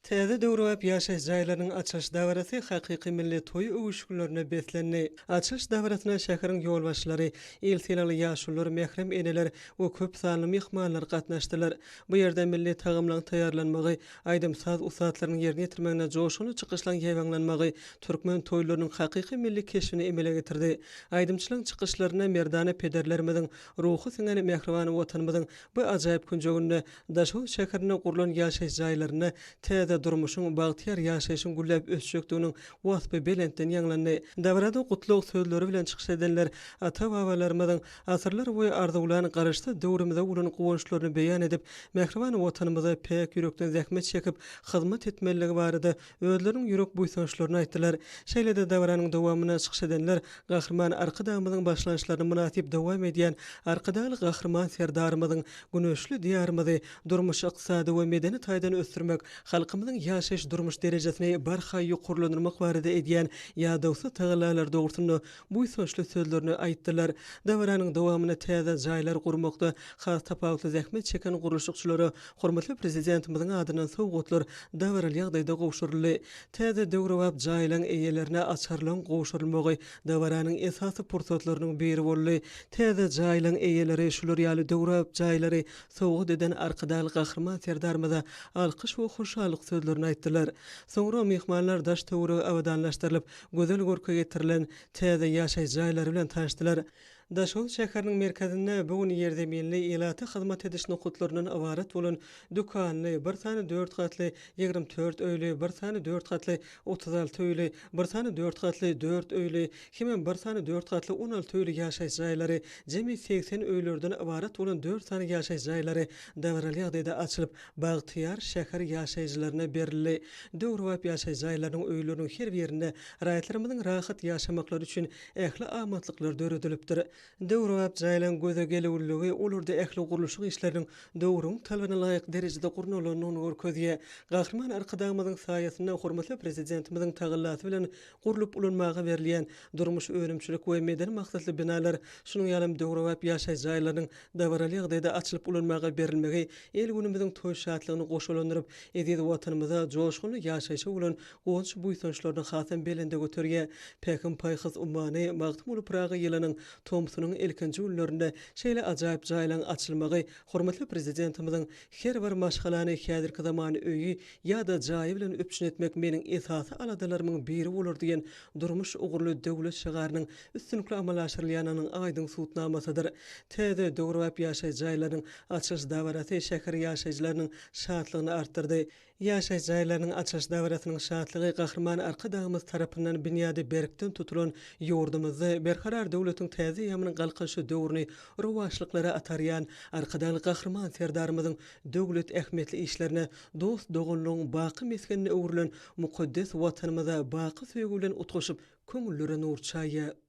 Täze döwrüp ýaşaş jaýlarynyň açyş dawarasy hakyky milli toý öwüşgünlerine beslenni. Açyş dawrasyna şäheriň ýolbaşçylary, eltilaly ýaşular, mehrem eneler we köp sanly mehmanlar gatnaşdylar. Bu ýerde milli tagamlaryň taýýarlanmagy, aýdymsaz usatlaryň ýerine ýetirmegine joşuny çykyşlaryň ýeňlanmagy türkmen toýlarynyň hakyky milli keşfini emele getirdi. Aýdymçylyň çykyşlaryna merdana pederlerimiziň ruhy siňen mehriban watanymyzyň bu ajaýyp günjeginde Daşow şäherine gurulan ýaşaş jaýlaryna durmuşyň bagtyar ýaşaýyşyň güllep ösjekdiginiň wasby belentden ýanglandy. Davrada gutluk sözleri bilen çykyş edenler ata-babalarymyzyň asyrlar boýy arzuwlaryny garaşdy döwrümizde bolan gowunçlaryny beýan edip, mehriban watanymyza pek ýürekden zähmet çekip hyzmat etmeligi barada özleriň ýürek buýsançlaryny aýtdylar. Şeýle-de davranyň dowamyna çykyş edenler gahrman arqadamyzyň başlanýşlaryny munasip dowam edýän arqadaly gahrman serdarymyzyň güneşli diýarymyzy durmuş ykdysady we medeni taýdan ösdürmek, halkymyzyň ýaşaýyş durmuş derejesini barha ýokurlandyrmak barada edýän ýa-dawsa tagalalar dogrusyny bu soňçly sözlerini aýtdylar. Davranyň dowamyna täze jaýlar gurmakda has tapawutly zähmet çeken gurulşykçylary hormatly prezidentimiziň adynan sowgatlar dawraly ýagdaýda gowşurly. Täze döwrewap jaýlaryň eýelerine açarlan gowşurulmagy davranyň esasy pursatlarynyň biri boldy. Täze jaýlaryň eýeleri şular ýaly döwrewap jaýlary sowgat eden arqadaly gahrman serdarymyza alkyş we hoşallyk sözlerini aýtdylar. Soňra mehmanlar daş töwregi awadanlaşdyrylyp, gözel görke getirilen täze ýaşaýyş jaýlary bilen taşdylar. Daşow şäheriniň merkezinde bugün ýerde milli ýylaty hyzmat ediş nukutlarynyň awarat bolan dükanly, bir sany 4 gatly 24 öýli, bir sany 4 gatly 36 öýli, bir sany 4 gatly 4 öýli, hemem bir sany 4 gatly 16 öýli ýaşaýyş jaýlary, jemi 80 öýlerden awarat bolan 4 sany ýaşaýyş jaýlary dawraly ýagdaýda açylyp, bagtyar şäher ýaşaýjylaryna berildi. Döwrewap ýaşaýyş jaýlarynyň öýleriniň her birinde raýatlarymyzyň rahat ýaşamaklary üçin ähli amatlyklar döredilipdir. Döwrewap jaýlaryň göze gelewligi olurda ähli gurulşyk işleriniň döwrüň talabına laýyk derejede gurnulygyny görkezýär. Gahrman arqadamyzyň saýasyna hormatly prezidentimiziň tagallasy bilen gurulup ulanmaga berilýän durmuş önümçilik we medeni maksatly binalar, şunuň ýalym döwrewap ýaşaýyş jaýlarynyň dawraly ýagdaýda açylyp ulanmaga berilmegi el günümiziň toý şatlygyny goşulandyryp, edil watanymyza joşguny ýaşaýşa bolan gowunç buýsançlaryny hasam belende göterýär. Pekin paýhys ummany magtymly Praga ýylynyň Tomsunyň ilkinji günlerinde şeýle ajaýyp jaýlaryň açylmagy hormatly prezidentimiziň her bir maşgalany häzirki zamany öýü ýa-da jaýy bilen öpüşün etmek meniň esasy aladalarynyň biri bolar diýen durmuş ugurly döwlet şagarynyň üstünlikli amal aşyrylýanynyň aýdyň suwtnamasydyr. Täze döwrewap ýaşaýyş jaýlarynyň açyş dawarasy şäher ýaşaýjylarynyň şatlygyny artdyrdy. Ýaşaýyş jaýlarynyň açyş dawrasynyň şatlygy gahrman arkadagymyz tarapyndan bünyady berkden tutulan ýurdumyzy berkarar döwletiň täze ýamynyň galkyşı döwrüni rowaşlyklara atarýan arkadaly gahrman serdarymyzyň döwlet ähmetli işlerine dost dogunlygyň baky meskenine öwrilen mukaddes watanymyza baky söýgü bilen utgaşyp köňüllere nur çaýýar.